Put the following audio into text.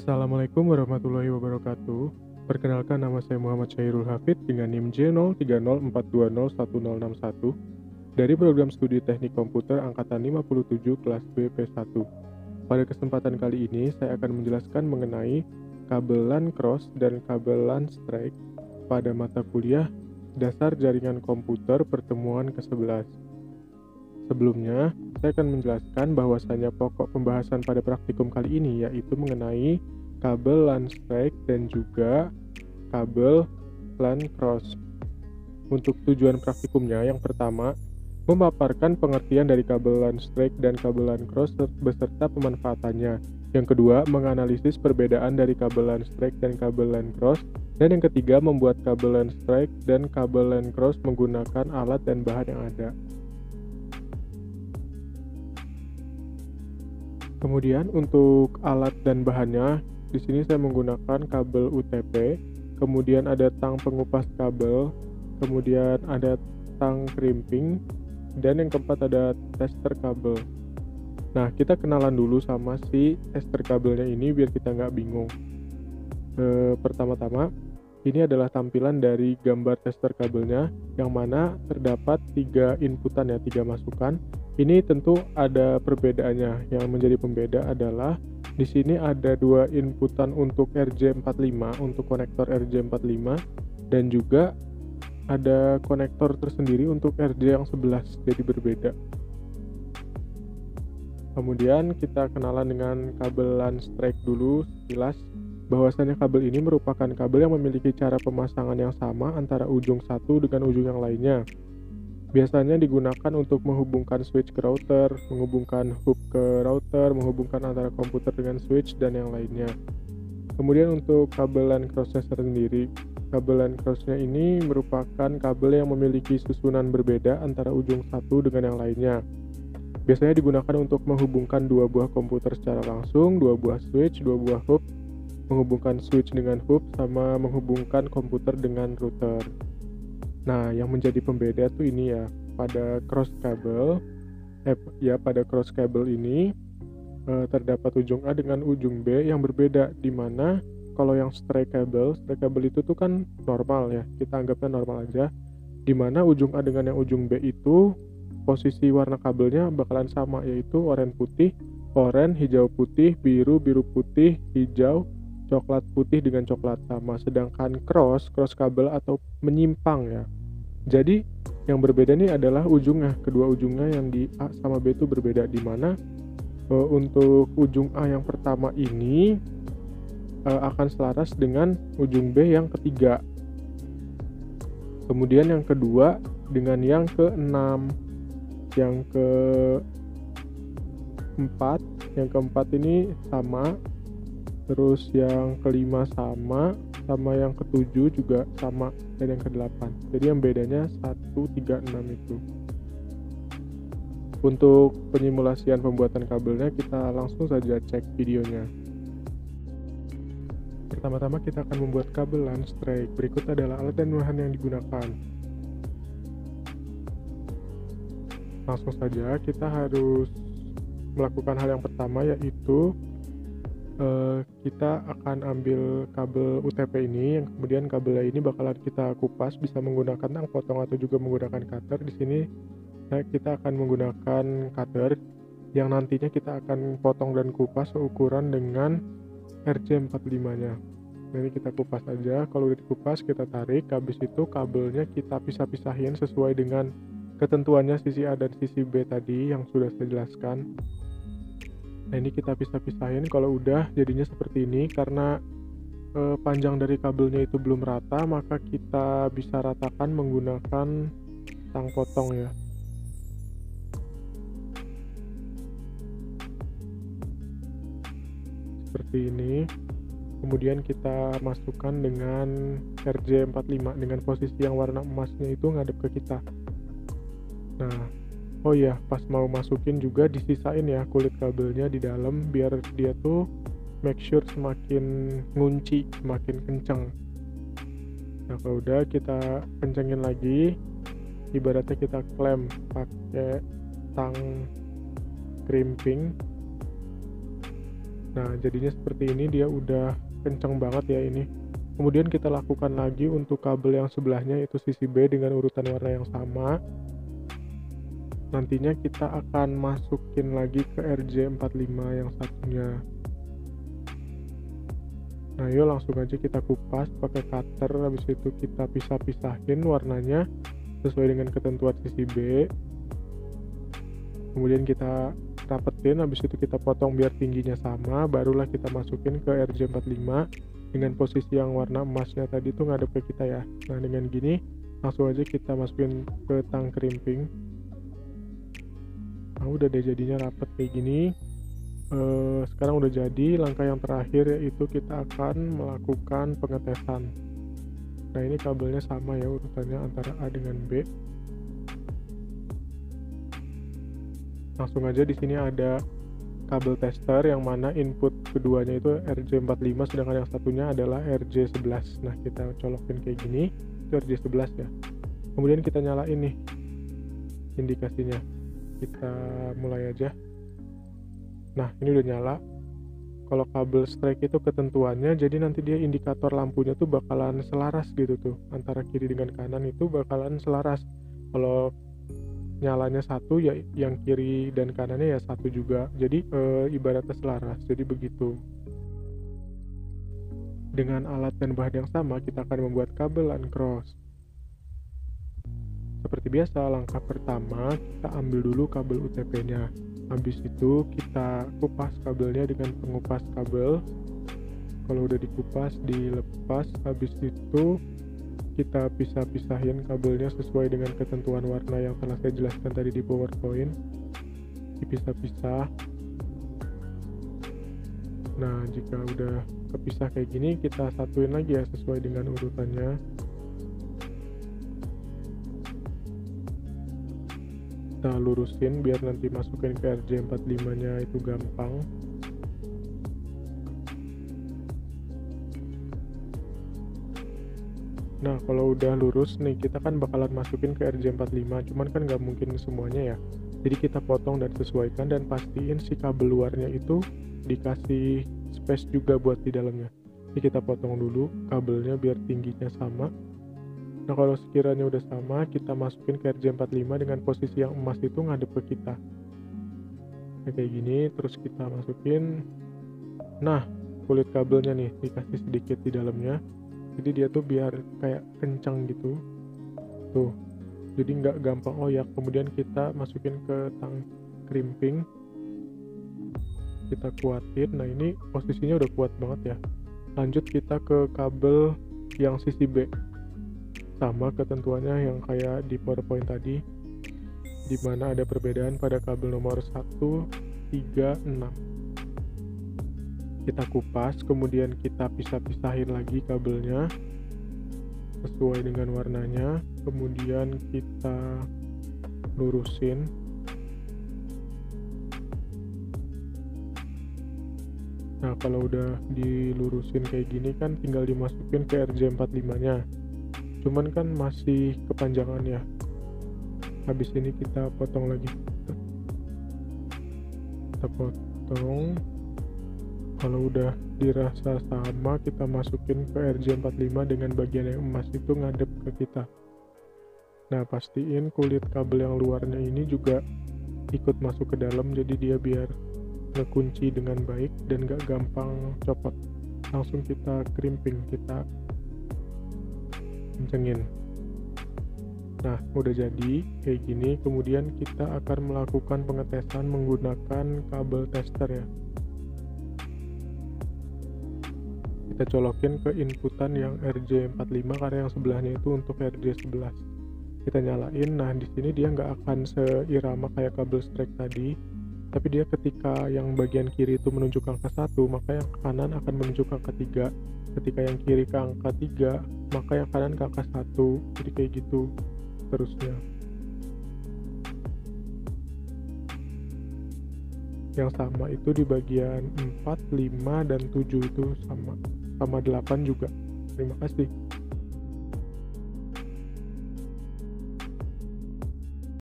Assalamualaikum warahmatullahi wabarakatuh. Perkenalkan, nama saya Muhammad Syairul Hafid dengan NIM J0304201061 dari program studi Teknik Komputer angkatan 57 kelas B P1. Pada kesempatan kali ini saya akan menjelaskan mengenai kabel LAN cross dan kabel LAN strike pada mata kuliah Dasar Jaringan Komputer pertemuan ke-11. Sebelumnya, saya akan menjelaskan bahwasanya pokok pembahasan pada praktikum kali ini yaitu mengenai kabel LAN strike dan juga kabel LAN cross. Untuk tujuan praktikumnya, yang pertama, memaparkan pengertian dari kabel LAN strike dan kabel LAN cross beserta pemanfaatannya. Yang kedua, menganalisis perbedaan dari kabel LAN strike dan kabel LAN cross. Dan yang ketiga, membuat kabel LAN strike dan kabel LAN cross menggunakan alat dan bahan yang ada. Kemudian untuk alat dan bahannya, di sini saya menggunakan kabel UTP, kemudian ada tang pengupas kabel, kemudian ada tang crimping, dan yang keempat ada tester kabel. Nah, kita kenalan dulu sama si tester kabelnya ini biar kita nggak bingung. Pertama-tama, ini adalah tampilan dari gambar tester kabelnya, yang mana terdapat 3 inputan ya, 3 masukan. Ini tentu ada perbedaannya. Yang menjadi pembeda adalah di sini ada 2 inputan untuk RJ45 untuk konektor RJ45 dan juga ada konektor tersendiri untuk RJ yang 11, jadi berbeda. Kemudian kita kenalan dengan kabel LAN strike dulu sekilas. Bahwasanya kabel ini merupakan kabel yang memiliki cara pemasangan yang sama antara ujung satu dengan ujung yang lainnya. Biasanya digunakan untuk menghubungkan switch ke router, menghubungkan hub ke router, menghubungkan antara komputer dengan switch, dan yang lainnya. Kemudian untuk kabel LAN cross-nya sendiri, kabel LAN cross-nya ini merupakan kabel yang memiliki susunan berbeda antara ujung satu dengan yang lainnya. Biasanya digunakan untuk menghubungkan 2 buah komputer secara langsung, 2 buah switch, 2 buah hub, menghubungkan switch dengan hub, sama menghubungkan komputer dengan router. Nah, yang menjadi pembeda tuh ini ya, pada cross kabel, pada cross kabel ini terdapat ujung A dengan ujung B yang berbeda, di mana kalau yang strike kabel itu tuh kan normal ya, kita anggapnya normal aja, di mana ujung A dengan yang ujung B itu posisi warna kabelnya bakalan sama, yaitu oranye putih, oranye, hijau putih, biru, biru putih, hijau, coklat putih dengan coklat sama. Sedangkan cross kabel atau menyimpang ya. Jadi yang berbeda nih adalah ujungnya, kedua ujungnya yang di A sama B itu berbeda, di mana untuk ujung A yang pertama ini akan selaras dengan ujung B yang ketiga. Kemudian yang kedua dengan yang ke-6, yang keempat ini sama. Terus yang kelima sama yang ketujuh juga sama, dan yang ke-8. Jadi yang bedanya 1, 3, 6 itu. Untuk penyimulasian pembuatan kabelnya kita langsung saja cek videonya. Pertama-tama kita akan membuat kabel LAN strike. Berikut adalah alat dan bahan yang digunakan. Langsung saja kita harus melakukan hal yang pertama, yaitu kita akan ambil kabel UTP ini, yang kemudian kabelnya ini bakalan kita kupas, bisa menggunakan tang potong atau juga menggunakan cutter. Di sini kita akan menggunakan cutter yang nantinya kita akan potong dan kupas seukuran dengan RJ45-nya. Ini kita kupas aja. Kalau udah dikupas kita tarik, habis itu kabelnya kita pisah-pisahin sesuai dengan ketentuannya sisi A dan sisi B tadi yang sudah saya jelaskan. Nah, ini kita pisah-pisahin. Kalau udah jadinya seperti ini, karena panjang dari kabelnya itu belum rata, maka kita bisa ratakan menggunakan tang potong ya. Seperti ini. Kemudian kita masukkan dengan RJ45 dengan posisi yang warna emasnya itu ngadep ke kita. Nah, oh iya, pas mau masukin juga disisain ya kulit kabelnya di dalam, biar dia tuh make sure semakin ngunci, semakin kenceng. Nah, kalau udah kita kencengin lagi, ibaratnya kita klem pakai tang crimping. Nah, jadinya seperti ini, dia udah kenceng banget ya ini. Kemudian kita lakukan lagi untuk kabel yang sebelahnya, itu sisi B dengan urutan warna yang sama. Nantinya kita akan masukin lagi ke RJ45 yang satunya. Nah, yuk langsung aja kita kupas pakai cutter. Habis itu kita pisah-pisahin warnanya sesuai dengan ketentuan sisi B. Kemudian kita rapetin, habis itu kita potong biar tingginya sama, barulah kita masukin ke RJ45 dengan posisi yang warna emasnya tadi tuh ngadep ke kita ya. Nah, dengan gini langsung aja kita masukin ke tang crimping. Nah, udah deh jadinya rapet kayak gini. Sekarang udah jadi. Langkah yang terakhir yaitu kita akan melakukan pengetesan. Nah, ini kabelnya sama ya urutannya antara A dengan B. Langsung aja di sini ada kabel tester yang mana input keduanya itu RJ45, sedangkan yang satunya adalah RJ11. Nah, kita colokin kayak gini, itu RJ11 ya. Kemudian kita nyalain nih indikasinya. Kita mulai aja. Nah, ini udah nyala. Kalau kabel strike itu ketentuannya, jadi nanti dia indikator lampunya tuh bakalan selaras gitu tuh. Antara kiri dengan kanan itu bakalan selaras. Kalau nyalanya satu ya yang kiri dan kanannya ya satu juga, jadi ibaratnya selaras, jadi begitu. Dengan alat dan bahan yang sama kita akan membuat kabel uncross. Seperti biasa, langkah pertama kita ambil dulu kabel UTP nya, habis itu kita kupas kabelnya dengan pengupas kabel. Kalau udah dikupas dilepas, habis itu kita pisah-pisahin kabelnya sesuai dengan ketentuan warna yang telah saya jelaskan tadi di PowerPoint. Dipisah-pisah. Nah, jika udah kepisah kayak gini, kita satuin lagi ya sesuai dengan urutannya. Kita lurusin biar nanti masukin ke RJ45 nya itu gampang. Nah, kalau udah lurus nih, kita kan bakalan masukin ke RJ45, cuman kan nggak mungkin semuanya ya. Jadi kita potong dan sesuaikan, dan pastiin si kabel luarnya itu dikasih space juga buat di dalamnya. Jadi kita potong dulu kabelnya biar tingginya sama. Nah, kalau sekiranya udah sama, kita masukin ke RJ45 dengan posisi yang emas itu ngadep ke kita. Nah, kayak gini, terus kita masukin. Nah, kulit kabelnya nih dikasih sedikit di dalamnya. Jadi dia tuh biar kayak kencang gitu tuh, jadi nggak gampang oyak. Kemudian kita masukin ke tang crimping, kita kuatin. Nah, ini posisinya udah kuat banget ya. Lanjut kita ke kabel yang sisi B, sama ketentuannya yang kayak di PowerPoint tadi, dimana ada perbedaan pada kabel nomor 1, 3, 6. Kita kupas, kemudian kita pisah-pisahin lagi kabelnya sesuai dengan warnanya, kemudian kita lurusin. Nah, kalau udah dilurusin kayak gini kan tinggal dimasukin ke RJ45 nya, cuman kan masih kepanjangan ya. Habis ini kita potong lagi, kita potong. Kalau udah dirasa sama, kita masukin ke RJ45 dengan bagian yang emas itu ngadep ke kita. Nah, pastiin kulit kabel yang luarnya ini juga ikut masuk ke dalam, jadi dia biar ngekunci dengan baik dan gak gampang copot. Langsung kita crimping, kita kencengin. Nah, udah jadi kayak gini. Kemudian kita akan melakukan pengetesan menggunakan kabel tester ya. Kita colokin ke inputan yang RJ45 karena yang sebelahnya itu untuk RJ11. Kita nyalain. Nah, di sini dia nggak akan seirama kayak kabel strike tadi, tapi dia ketika yang bagian kiri itu menunjuk angka 1, maka yang kanan akan menunjuk angka 3. Ketika yang kiri ke angka 3, maka yang kanan ke angka 1. Jadi kayak gitu terusnya. Yang sama itu di bagian 4, 5, dan 7 itu sama 8 juga. Terima kasih.